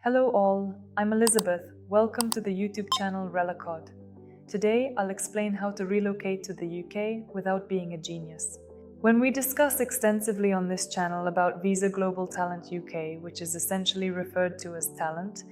Hello all, I'm Elizabeth. Welcome to the YouTube channel Relocation. Today I'll explain how to relocate to the UK without being a genius. When we discuss extensively on this channel about Visa Global Talent UK, which is essentially referred to as talent,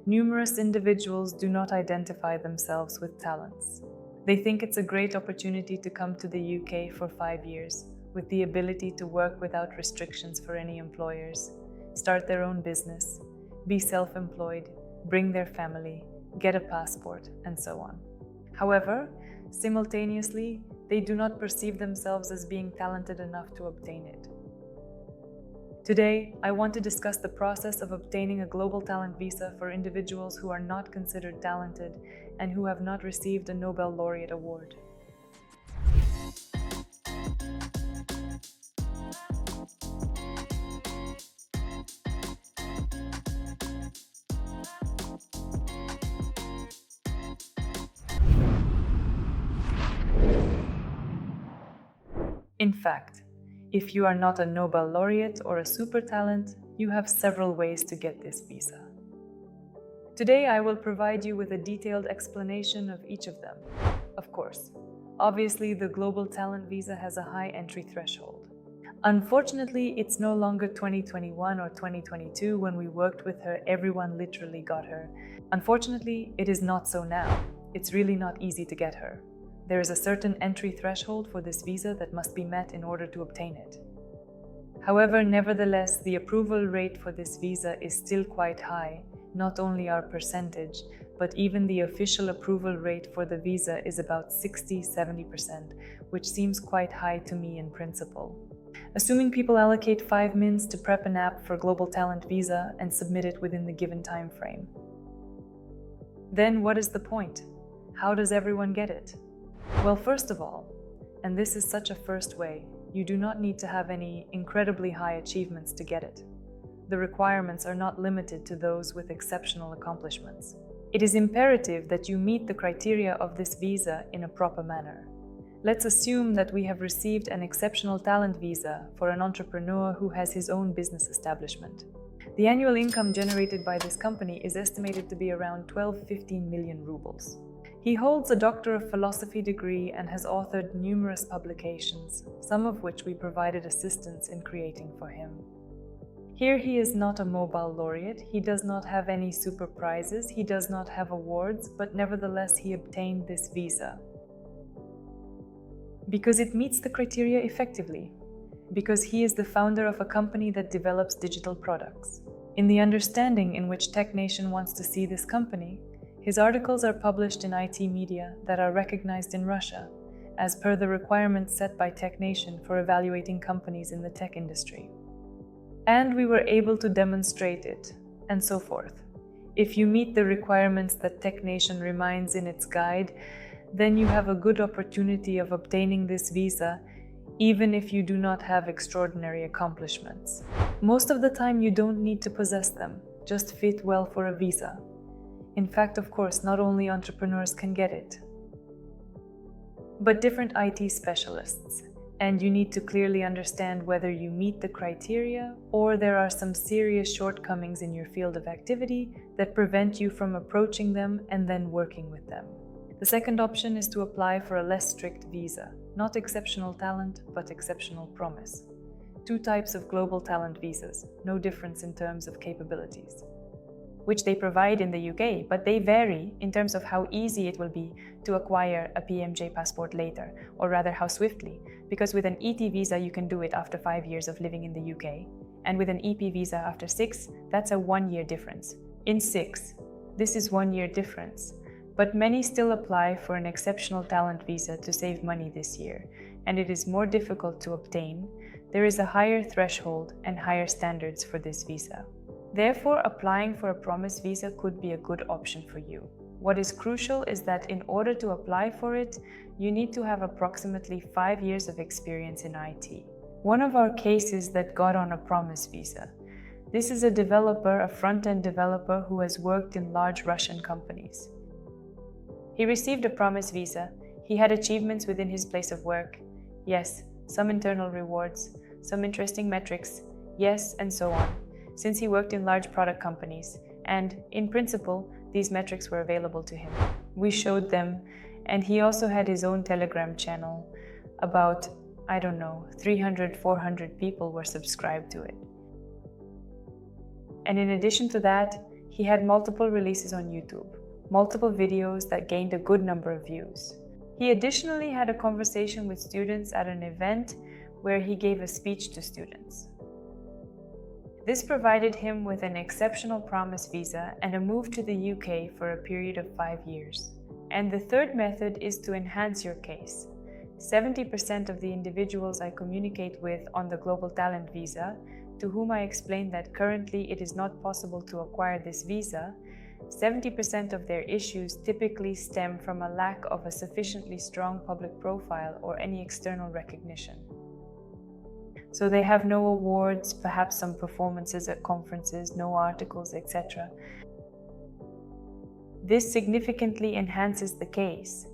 numerous individuals do not identify themselves with talents. They think it's a great opportunity to come to the UK for 5 years, with the ability to work without restrictions for any employers, start their own business, be self-employed, bring their family, get a passport, and so on. However, simultaneously, they do not perceive themselves as being talented enough to obtain it. Today, I want to discuss the process of obtaining a global talent visa for individuals who are not considered talented and who have not received a Nobel laureate award. In fact, if you are not a Nobel laureate or a super talent, you have several ways to get this visa. Today I will provide you with a detailed explanation of each of them. Of course, obviously the Global Talent Visa has a high entry threshold. Unfortunately, it's no longer 2021 or 2022 when we worked with her, everyone literally got her. Unfortunately, it is not so now. It's really not easy to get her. There is a certain entry threshold for this visa that must be met in order to obtain it. However, nevertheless, the approval rate for this visa is still quite high. Not only our percentage, but even the official approval rate for the visa is about 60–70%, which seems quite high to me in principle. Assuming people allocate 5 minutes to prep an app for Global Talent Visa and submit it within the given time frame. Then what is the point? How does everyone get it? Well, first of all, and this is such a first way, you do not need to have any incredibly high achievements to get it. The requirements are not limited to those with exceptional accomplishments. It is imperative that you meet the criteria of this visa in a proper manner. Let's assume that we have received an exceptional talent visa for an entrepreneur who has his own business establishment. The annual income generated by this company is estimated to be around 12–15 million rubles. He holds a Doctor of Philosophy degree and has authored numerous publications, some of which we provided assistance in creating for him. Here he is not a Nobel laureate, he does not have any super prizes, he does not have awards, but nevertheless he obtained this visa. Because it meets the criteria effectively. Because he is the founder of a company that develops digital products. In the understanding in which Tech Nation wants to see this company, his articles are published in IT media that are recognized in Russia, as per the requirements set by Tech Nation for evaluating companies in the tech industry. And we were able to demonstrate it, and so forth. If you meet the requirements that Tech Nation reminds in its guide, then you have a good opportunity of obtaining this visa, even if you do not have extraordinary accomplishments. Most of the time you don't need to possess them, just fit well for a visa. In fact, of course, not only entrepreneurs can get it, but different IT specialists, and you need to clearly understand whether you meet the criteria or there are some serious shortcomings in your field of activity that prevent you from approaching them and then working with them. The second option is to apply for a less strict visa, not exceptional talent, but exceptional promise. 2 types of global talent visas, no difference in terms of capabilities, which they provide in the UK, but they vary in terms of how easy it will be to acquire a PMJ passport later, or rather how swiftly, because with an ET visa you can do it after 5 years of living in the UK, and with an EP visa after 6, that's a 1-year difference. In 6, this is 1-year difference, but many still apply for an exceptional talent visa to save money this year, and it is more difficult to obtain. There is a higher threshold and higher standards for this visa. Therefore, applying for a promise visa could be a good option for you. What is crucial is that in order to apply for it, you need to have approximately 5 years of experience in IT. One of our cases that got on a promise visa. This is a developer, a front-end developer who has worked in large Russian companies. He received a promise visa. He had achievements within his place of work. Yes, some internal rewards, some interesting metrics. Yes, and so on. Since he worked in large product companies, and in principle, these metrics were available to him. We showed them, and he also had his own Telegram channel. About, 300, 400 people were subscribed to it. And in addition to that, he had multiple releases on YouTube, multiple videos that gained a good number of views. He additionally had a conversation with students at an event where he gave a speech to students. This provided him with an exceptional promise visa and a move to the UK for a period of 5 years. And the third method is to enhance your case. 70% of the individuals I communicate with on the Global Talent Visa, to whom I explain that currently it is not possible to acquire this visa, 70% of their issues typically stem from a lack of a sufficiently strong public profile or any external recognition. So they have no awards, perhaps some performances at conferences, no articles, etc. This significantly enhances the case,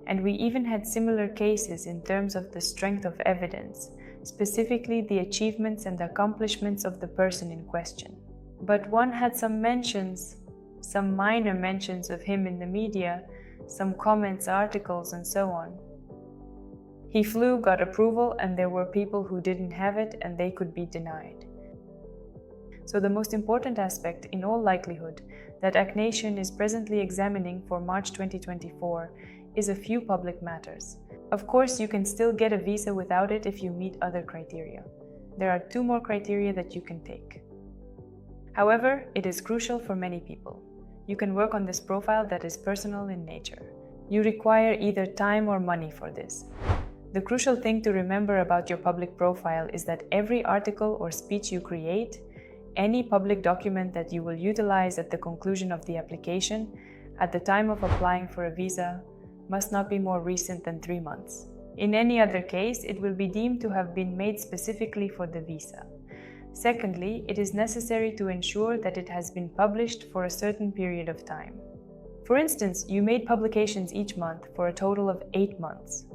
and we even had similar cases in terms of the strength of evidence, specifically the achievements and accomplishments of the person in question. But one had some minor mentions of him in the media, some comments, articles, and so on. He flew, got approval, and there were people who didn't have it and they could be denied. So the most important aspect, in all likelihood, that ACNation is presently examining for March 2024 is a few public matters. Of course, you can still get a visa without it if you meet other criteria. There are 2 more criteria that you can take. However, it is crucial for many people. You can work on this profile that is personal in nature. You require either time or money for this. The crucial thing to remember about your public profile is that every article or speech you create, any public document that you will utilize at the conclusion of the application, at the time of applying for a visa, must not be more recent than 3 months. In any other case, it will be deemed to have been made specifically for the visa. Secondly, it is necessary to ensure that it has been published for a certain period of time. For instance, you made publications each month for a total of 8 months.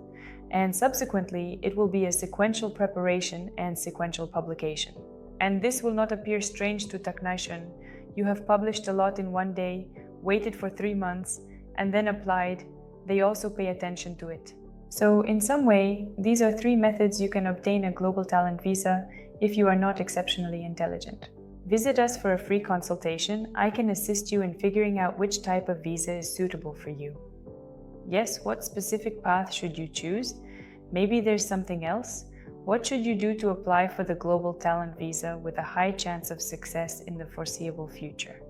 And subsequently, it will be a sequential preparation and sequential publication. And this will not appear strange to ACNation. You have published a lot in one day, waited for 3 months, and then applied. They also pay attention to it. So in some way, these are 3 methods you can obtain a Global Talent Visa if you are not exceptionally intelligent. Visit us for a free consultation. I can assist you in figuring out which type of visa is suitable for you. Yes, what specific path should you choose? Maybe there's something else. What should you do to apply for the Global Talent Visa with a high chance of success in the foreseeable future?